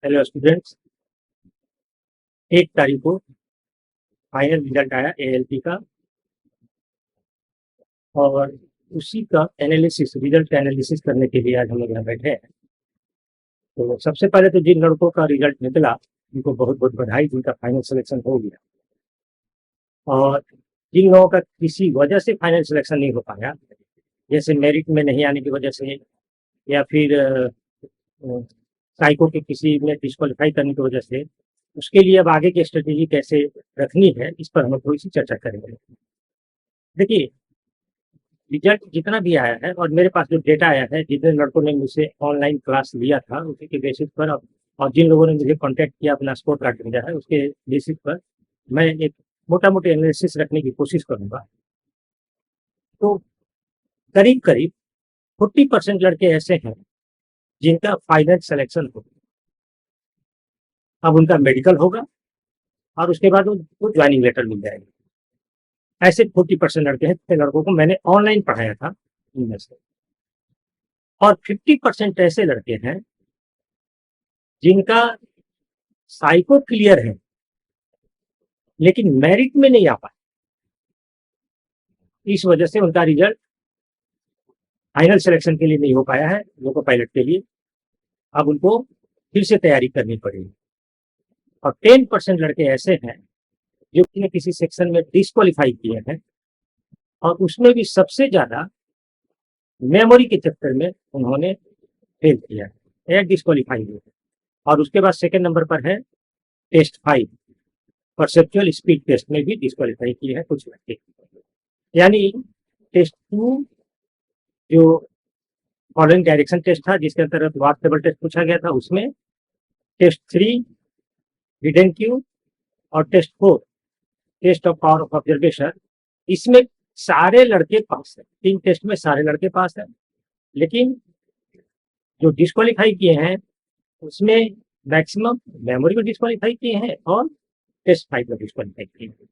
Hello students. 1 तारीख को final result आया एएलपी का और उसी का एनालिसिस, रिजल्ट का एनालिसिस करने के लिए आज हम लोग यहाँ बैठे हैं। तो सबसे पहले तो जिन लड़कों का रिजल्ट निकला उनको बहुत बहुत बधाई, जिनका फाइनल सिलेक्शन हो गया। और जिन लोगों का किसी वजह से फाइनल सिलेक्शन नहीं हो पाया, जैसे मेरिट में नहीं आने की वजह से या फिर साइको के किसी में डिस्क्वालीफाई करने की वजह से, उसके लिए अब आगे की स्ट्रेटेजी कैसे रखनी है, इस पर हम लोग थोड़ी सी चर्चा करेंगे। देखिए, रिजल्ट जितना भी आया है और मेरे पास जो डेटा आया है, जितने लड़कों ने मुझसे ऑनलाइन क्लास लिया था उसी के बेसिस पर और जिन लोगों ने मुझे कांटेक्ट किया, अपना स्कोर कार्ड भेजा है, उसके बेसिस पर मैं एक मोटा मोटी एनालिसिस रखने की कोशिश करूंगा। तो करीब करीब 40% लड़के ऐसे हैं जिनका फाइनल सिलेक्शन हो, अब उनका मेडिकल होगा और उसके बाद वो ज्वाइनिंग लेटर मिल जाएगा। ऐसे 40% लड़के हैं जितने लड़कों को मैंने ऑनलाइन पढ़ाया था इनमें से। और 50% ऐसे लड़के हैं जिनका साइको क्लियर है लेकिन मेरिट में नहीं आ पाए, इस वजह से उनका रिजल्ट फाइनल सिलेक्शन के लिए नहीं हो पाया है, लोको पायलट के लिए। अब उनको फिर से तैयारी करनी पड़ेगी। और 10% लड़के ऐसे हैं जो किसी सेक्शन में डिस्क्वालीफाई किए हैं और उसमें भी सबसे ज्यादा मेमोरी के चक्कर में उन्होंने फेल किया है या डिस्क्वालीफाई हुए। और उसके बाद सेकंड नंबर पर है टेस्ट 5, परसेप्चुअल स्पीड टेस्ट में भी डिस्क्वालीफाई किए हैं कुछ लड़के। यानी टेस्ट 2 जो फॉलोइंग डायरेक्शन टेस्ट था, जिसके अंतर्गत वाक टेबल टेस्ट पूछा गया था, उसमें टेस्ट 3 हिडन क्यू और test 4 test of power of observation, इसमें सारे लड़के पास है। 3 टेस्ट में सारे लड़के पास है, लेकिन जो डिस्क्वालीफाई किए हैं उसमें मैक्सिमम मेमोरी में डिस्क्वालीफाई किए हैं और टेस्ट 5 में डिस्क्वालीफाई किए हैं।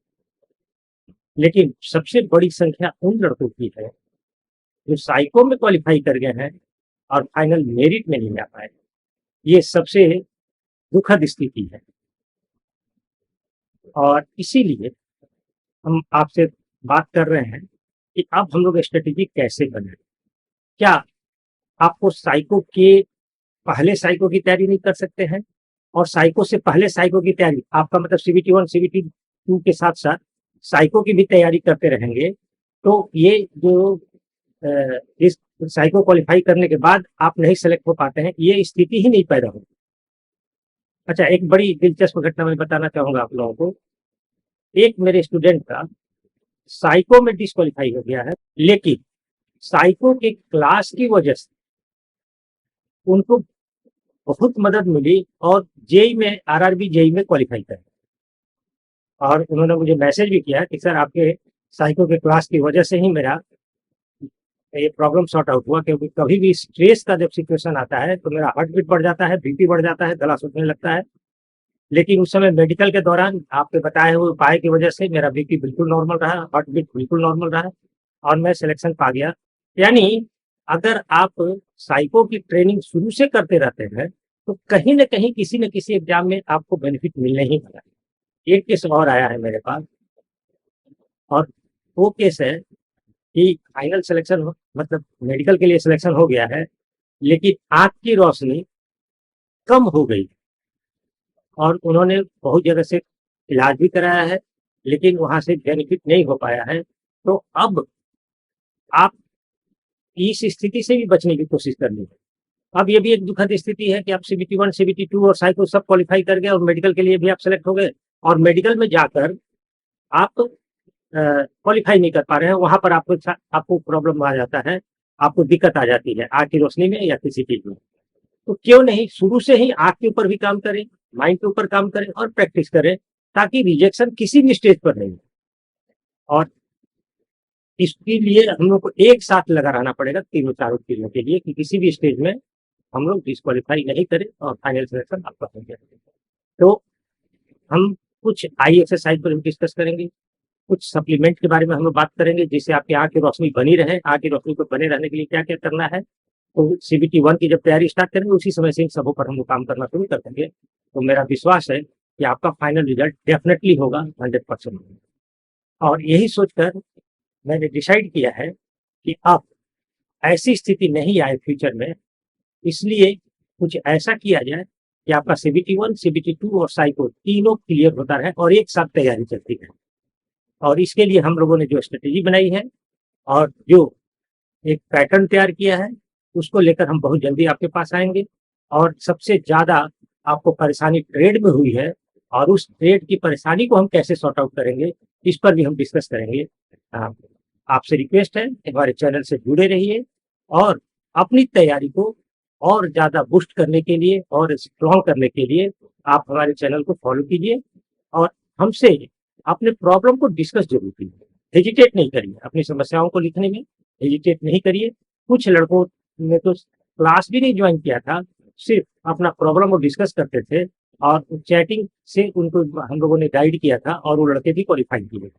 लेकिन सबसे बड़ी संख्या उन लड़कों की है जो साइको में क्वालिफाई कर गए हैं और फाइनल मेरिट में नहीं आ पाए। ये सबसे दुखद स्थिति है और इसीलिए हम आपसे बात कर रहे हैं कि अब हम लोग स्ट्रेटेजी कैसे बनाएं। क्या आपको साइको के पहले साइको की तैयारी नहीं कर सकते हैं? और साइको से पहले साइको की तैयारी, आपका मतलब सीबीटी 1 सीबीटी 2 के साथ साथ साइको की भी तैयारी करते रहेंगे, तो ये जो इस साइको क्वालिफाई करने के बाद आप नहीं सेलेक्ट हो पाते हैं, ये स्थिति ही नहीं पैदा होगी। अच्छा, एक बड़ी दिलचस्प घटना मैं बताना चाहूंगा आप लोगों को। एक मेरे स्टूडेंट का साइको में डिस्क्वालीफाई हो गया है, लेकिन साइको के क्लास की वजह से उनको बहुत मदद मिली और जेई में, आरआरबी जेई में क्वालिफाई कर। और उन्होंने मुझे मैसेज भी किया कि सर, आपके साइको के क्लास की वजह से ही मेरा ये प्रॉब्लम सॉर्ट आउट हुआ, क्योंकि कभी भी स्ट्रेस का जब सिचुएशन आता है तो मेरा हार्ट बीट बढ़ जाता है, बीपी बढ़ जाता है, गला सूखने लगता है। लेकिन उस समय मेडिकल के दौरान आपके बताए हुए उपाय की वजह से मेरा बीपी बिल्कुल नॉर्मल रहा, हार्ट बीट बिल्कुल नॉर्मल रहा और मैं सिलेक्शन पा गया। यानी अगर आप साइको की ट्रेनिंग शुरू से करते रहते हैं तो कहीं न कहीं किसी न किसी एग्जाम में आपको बेनिफिट मिलने ही वाला है। एक केस और आया है मेरे पास और वो केस है कि फाइनल सिलेक्शन मतलब मेडिकल के लिए सिलेक्शन हो गया है, लेकिन आँख की रोशनी कम हो गई और उन्होंने बहुत जगह से इलाज भी कराया है, लेकिन वहाँ से बेनिफिट नहीं हो पाया है। तो अब आप इस स्थिति से भी बचने की कोशिश करनी है। अब ये भी एक दुखद स्थिति है कि आप सीबीटी 1 सीबीटी 2 और साइको सब क्वालिफाई कर गए और मेडिकल के लिए भी आप सेलेक्ट हो गए और मेडिकल में जाकर आप क्वालिफाई नहीं कर पा रहे हैं। वहां पर आपको प्रॉब्लम आ जाता है, आपको दिक्कत आ जाती है आँख की रोशनी में या किसी चीज में। तो क्यों नहीं शुरू से ही आँख के ऊपर भी काम करें, माइंड के ऊपर काम करें और प्रैक्टिस करें, ताकि रिजेक्शन किसी भी स्टेज पर नहीं हो। और इसके लिए हम लोग को एक साथ लगा रहना पड़ेगा तीनों चारों चीजों के लिए कि किसी भी स्टेज में हम लोग डिस्क्वालीफाई नहीं करें और फाइनल सिलेक्शन आपका हो जाए। तो हम कुछ आई एक्सरसाइज पर डिस्कस करेंगे, कुछ सप्लीमेंट के बारे में हम लोग बात करेंगे जिससे आपकी आँख की रोशनी बनी रहे। आँख की रोशनी को बने रहने के लिए क्या क्या करना है, तो सीबीटी 1 की जब तैयारी स्टार्ट करेंगे उसी समय से इन सबों पर हम लोग काम करना शुरू कर देंगे। तो मेरा विश्वास है कि आपका फाइनल रिजल्ट डेफिनेटली होगा 100%। और यही सोचकर मैंने डिसाइड किया है कि अब ऐसी स्थिति नहीं आए फ्यूचर में, इसलिए कुछ ऐसा किया जाए कि आपका सीबीटी 1, सीबीटी 2 और साइको तीनों क्लियर होता रहे और एक साथ तैयारी चलती रहे। और इसके लिए हम लोगों ने जो स्ट्रेटेजी बनाई है और जो एक पैटर्न तैयार किया है, उसको लेकर हम बहुत जल्दी आपके पास आएंगे। और सबसे ज़्यादा आपको परेशानी ट्रेड में हुई है और उस ट्रेड की परेशानी को हम कैसे सॉर्ट आउट करेंगे, इस पर भी हम डिस्कस करेंगे। आपसे रिक्वेस्ट है कि हमारे चैनल से जुड़े रहिए और अपनी तैयारी को और ज़्यादा बूस्ट करने के लिए और स्ट्रॉन्ग करने के लिए आप हमारे चैनल को फॉलो कीजिए और हमसे अपने प्रॉब्लम को डिस्कस जरूर कीजिए। हेजिटेट नहीं करिए, अपनी समस्याओं को लिखने में हेजिटेट नहीं करिए। कुछ लड़कों ने तो क्लास भी नहीं ज्वाइन किया था, सिर्फ अपना प्रॉब्लम को डिस्कस करते थे और चैटिंग से उनको हम लोगों ने गाइड किया था और वो लड़के भी क्वालिफाई किए।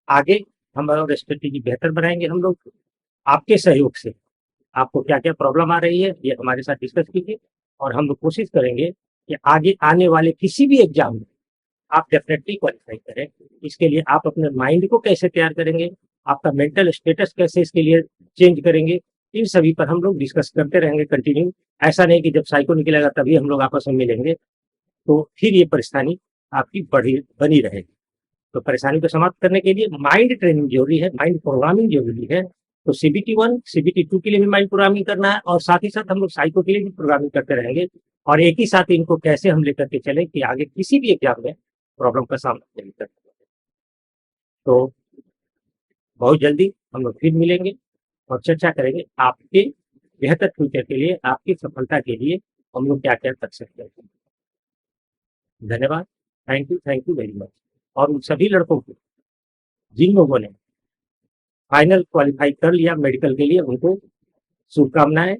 आगे हम और स्ट्रेटेजी बेहतर बनाएंगे हम लोग आपके सहयोग से। आपको क्या-क्या प्रॉब्लम आ रही है, ये हमारे साथ डिस्कस कीजिए और हम लोग कोशिश करेंगे कि आगे आने वाले किसी भी एग्ज़ाम में आप डेफ़िनेटली क्वालिफ़ाई करें। इसके लिए आप अपने माइंड को कैसे तैयार करेंगे, आपका मेंटल स्टेटस कैसे इसके लिए चेंज करेंगे, इन सभी पर हम लोग डिस्कस करते रहेंगे कंटिन्यू। ऐसा नहीं कि जब साइको निकलेगा तभी हम लोग आपस में मिलेंगे, तो फिर ये परेशानी आपकी बनी रहेगी। तो परेशानी को समाप्त करने के लिए माइंड ट्रेनिंग ज़रूरी है, माइंड प्रोग्रामिंग ज़रूरी है। तो सीबीटी 1, सीबीटी 2 के लिए भी माइंड प्रोग्रामिंग करना है और साथ ही साथ हम लोग साइको के लिए भी प्रोग्रामिंग करते रहेंगे और एक ही साथ इनको कैसे हम लेकर के चलें कि आगे किसी भी एग्ज़ाम में प्रॉब्लम का सामना नहीं कर सकें। तो बहुत जल्दी हम लोग फिर मिलेंगे और चर्चा करेंगे आपके बेहतर फ्यूचर के लिए, आपकी सफलता के लिए हम लोग क्या-क्या कर सकते हैं। धन्यवाद। Thank you very much. और उन सभी लड़कों को जिन लोगों ने फाइनल क्वालिफाई कर लिया मेडिकल के लिए, उनको शुभकामनाएँ।